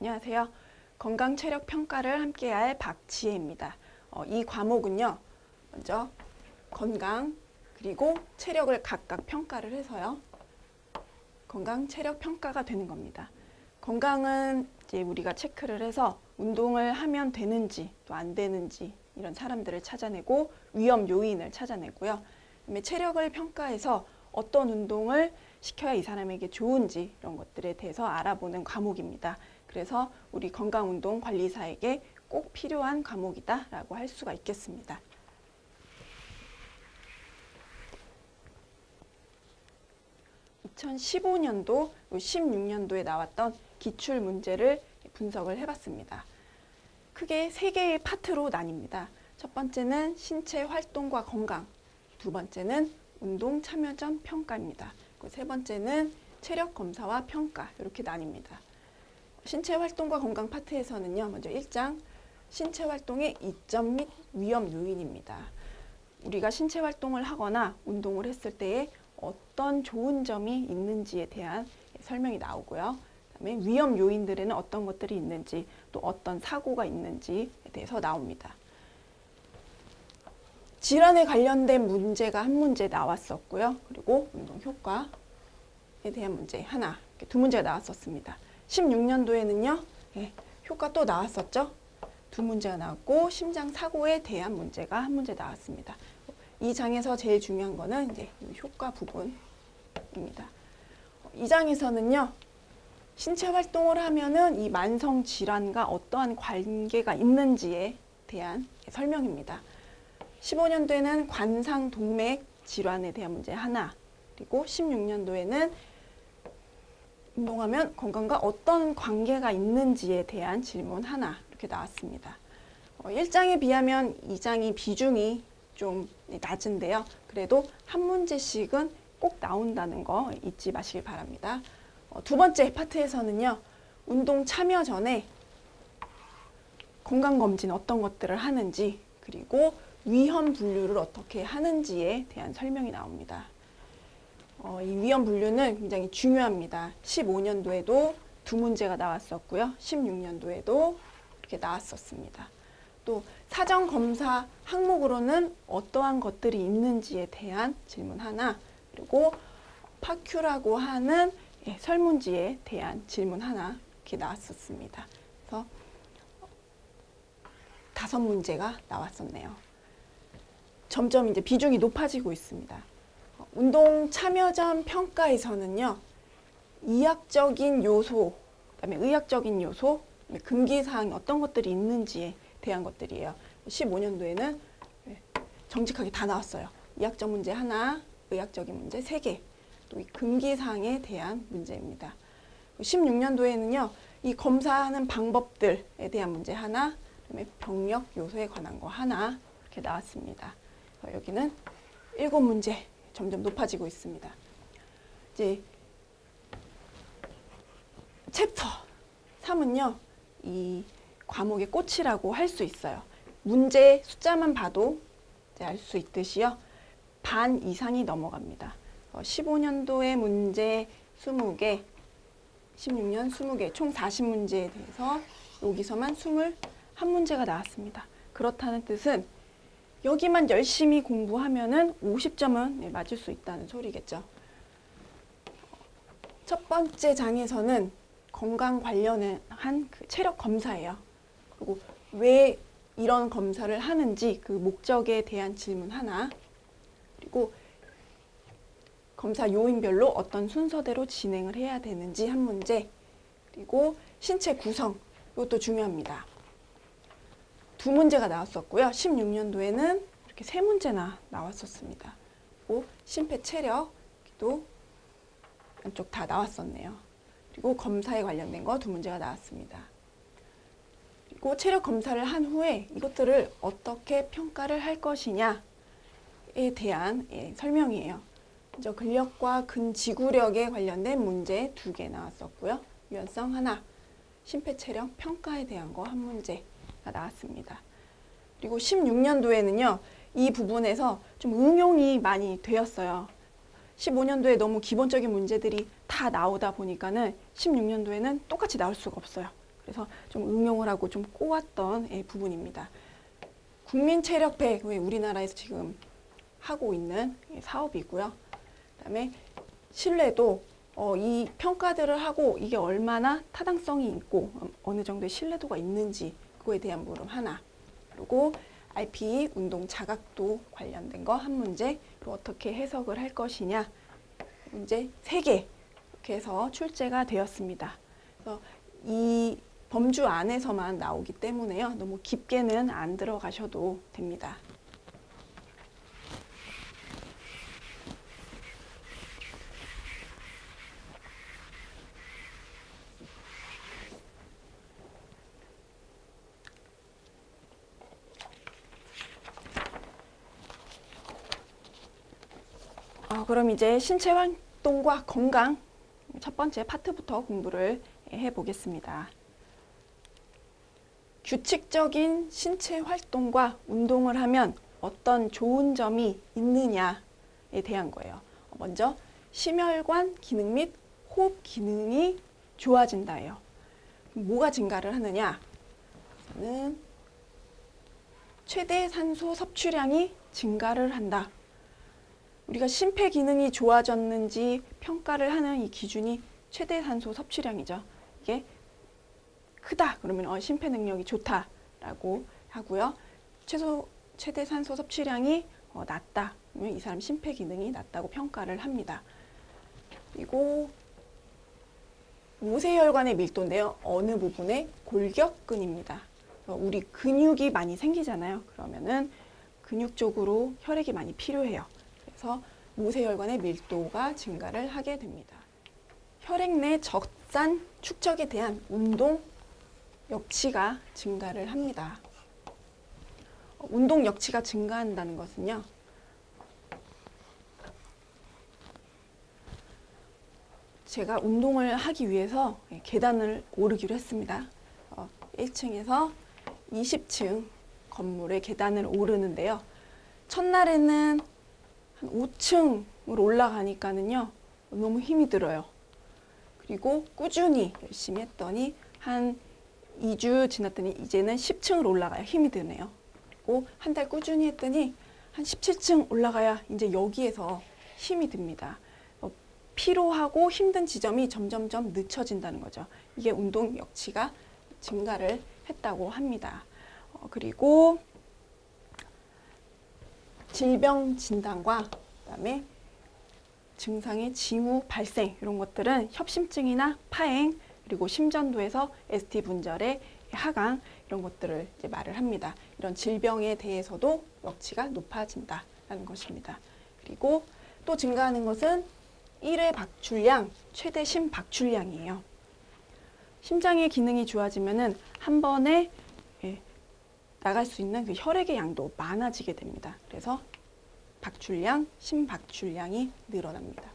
안녕하세요. 건강 체력 평가를 함께할 박지혜입니다. 이 과목은요, 먼저 건강 그리고 체력을 각각 평가를 해서요, 건강 체력 평가가 되는 겁니다. 건강은 이제 우리가 체크를 해서 운동을 하면 되는지 또 안 되는지 이런 사람들을 찾아내고 위험 요인을 찾아내고요. 그다음에 체력을 평가해서 어떤 운동을 시켜야 이 사람에게 좋은지 이런 것들에 대해서 알아보는 과목입니다. 그래서 우리 건강운동관리사에게 꼭 필요한 과목이다라고 할 수가 있겠습니다. (2015년도) 16년도에 나왔던 기출 문제를 분석을 해봤습니다. 크게 3개의 파트로 나뉩니다. 첫 번째는 신체 활동과 건강, 두 번째는 운동 참여 전 평가입니다. 세 번째는 체력 검사와 평가, 이렇게 나뉩니다. 신체 활동과 건강 파트에서는요, 먼저 1장 신체 활동의 이점 및 위험 요인입니다. 우리가 신체 활동을 하거나 운동을 했을 때에 어떤 좋은 점이 있는지에 대한 설명이 나오고요. 그다음에 위험 요인들에는 어떤 것들이 있는지, 또 어떤 사고가 있는지에 대해서 나옵니다. 질환에 관련된 문제가 한 문제 나왔었고요. 그리고 운동 효과에 대한 문제 하나, 이렇게 두 문제가 나왔었습니다. 16년도에는요, 효과 또 나왔었죠. 두 문제가 나왔고, 심장 사고에 대한 문제가 한 문제 나왔습니다. 이 장에서 제일 중요한 거는 이제 효과 부분입니다. 이 장에서는요, 신체 활동을 하면은 이 만성 질환과 어떠한 관계가 있는지에 대한 설명입니다. 15년도에는 관상 동맥 질환에 대한 문제 하나, 그리고 16년도에는 운동하면 건강과 어떤 관계가 있는지에 대한 질문 하나, 이렇게 나왔습니다. 1장에 비하면 2장이 비중이 좀 낮은데요. 그래도 한 문제씩은 꼭 나온다는 거 잊지 마시길 바랍니다. 두 번째 파트에서는요, 운동 참여 전에 건강검진 어떤 것들을 하는지, 그리고 위험 분류를 어떻게 하는지에 대한 설명이 나옵니다. 이 위험 분류는 굉장히 중요합니다. 15년도에도 두 문제가 나왔었고요. 16년도에도 이렇게 나왔었습니다. 또 사전검사 항목으로는 어떠한 것들이 있는지에 대한 질문 하나, 그리고 파큐라고 하는 설문지에 대한 질문 하나, 이렇게 나왔었습니다. 그래서 5문제가 나왔었네요. 점점 이제 비중이 높아지고 있습니다. 운동 참여 전 평가에서는요, 이학적인 요소, 그다음에 의학적인 요소, 금기사항이 어떤 것들이 있는지에 대한 것들이에요. 15년도에는 정직하게 다 나왔어요. 이학적 문제 하나, 의학적인 문제 3개, 또 이 금기사항에 대한 문제입니다. 16년도에는요, 이 검사하는 방법들에 대한 문제 하나, 그다음에 병력 요소에 관한 거 하나, 이렇게 나왔습니다. 여기는 7문제, 점점 높아지고 있습니다. 이제 챕터 3은요, 이 과목의 꽃이라고 할 수 있어요. 문제 숫자만 봐도 알 수 있듯이요, 반 이상이 넘어갑니다. 15년도에 문제 20개, 16년 20개, 총 40문제에 대해서 여기서만 21문제가 나왔습니다. 그렇다는 뜻은 여기만 열심히 공부하면은 50점은 맞을 수 있다는 소리겠죠. 첫 번째 장에서는 건강 관련한 그 체력 검사예요. 그리고 왜 이런 검사를 하는지 그 목적에 대한 질문 하나, 그리고 검사 요인별로 어떤 순서대로 진행을 해야 되는지 한 문제, 그리고 신체 구성, 이것도 중요합니다. 2문제가 나왔었고요. 16년도에는 이렇게 3문제나 나왔었습니다. 그리고 심폐 체력도 안쪽 다 나왔었네요. 그리고 검사에 관련된 거 2문제가 나왔습니다. 그리고 체력 검사를 한 후에 이것들을 어떻게 평가를 할 것이냐에 대한 설명이에요. 먼저 근력과 근지구력에 관련된 문제 2개 나왔었고요. 유연성 하나, 심폐 체력 평가에 대한 거 1문제가 나왔습니다. 그리고 16년도에는요, 이 부분에서 좀 응용이 많이 되었어요. 15년도에 너무 기본적인 문제들이 다 나오다 보니까는 16년도에는 똑같이 나올 수가 없어요. 그래서 좀 응용을 하고 좀 꼬았던 부분입니다. 국민체력배, 우리나라에서 지금 하고 있는 사업이고요. 그다음에 신뢰도 이 평가들을 하고 이게 얼마나 타당성이 있고 어느 정도의 신뢰도가 있는지 그거에 대한 물음 하나. 그리고 RPE 운동 자각도 관련된 거 한 문제, 어떻게 해석을 할 것이냐 문제 3개 이렇게 해서 출제가 되었습니다. 그래서 이 범주 안에서만 나오기 때문에요. 너무 깊게는 안 들어가셔도 됩니다. 그럼 이제 신체 활동과 건강 첫 번째 파트부터 공부를 해보겠습니다. 규칙적인 신체 활동과 운동을 하면 어떤 좋은 점이 있느냐에 대한 거예요. 먼저 심혈관 기능 및 호흡 기능이 좋아진다예요. 뭐가 증가를 하느냐? 저는 최대 산소 섭취량이 증가를 한다. 우리가 심폐 기능이 좋아졌는지 평가를 하는 이 기준이 최대 산소 섭취량이죠. 이게 크다 그러면 심폐 능력이 좋다라고 하고요. 최대 산소 섭취량이 낮다 그러면 이 사람 심폐 기능이 낮다고 평가를 합니다. 그리고 모세혈관의 밀도인데요. 어느 부분에 골격근입니다. 우리 근육이 많이 생기잖아요. 그러면은 근육 쪽으로 혈액이 많이 필요해요. 그래서 모세혈관의 밀도가 증가를 하게 됩니다. 혈액 내 적산 축적에 대한 운동 역치가 증가를 합니다. 운동 역치가 증가한다는 것은요. 제가 운동을 하기 위해서 계단을 오르기로 했습니다. 1층에서 20층 건물의 계단을 오르는데요. 첫날에는 한 5층으로 올라가니까는요. 너무 힘이 들어요. 그리고 꾸준히 열심히 했더니 한 2주 지났더니 이제는 10층으로 올라가야 힘이 드네요. 그리고 한 달 꾸준히 했더니 한 17층 올라가야 이제 여기에서 힘이 듭니다. 피로하고 힘든 지점이 점점점 늦춰진다는 거죠. 이게 운동 역치가 증가를 했다고 합니다. 그리고 질병 진단과 그다음에 증상의 징후 발생 이런 것들은 협심증이나 파행 그리고 심전도에서 ST 분절의 하강 이런 것들을 이제 말을 합니다. 이런 질병에 대해서도 역치가 높아진다라는 것입니다. 그리고 또 증가하는 것은 1회 박출량, 최대 심박출량이에요. 심장의 기능이 좋아지면은 한 번에 나갈 수 있는 그 혈액의 양도 많아지게 됩니다. 그래서 박출량, 심박출량이 늘어납니다.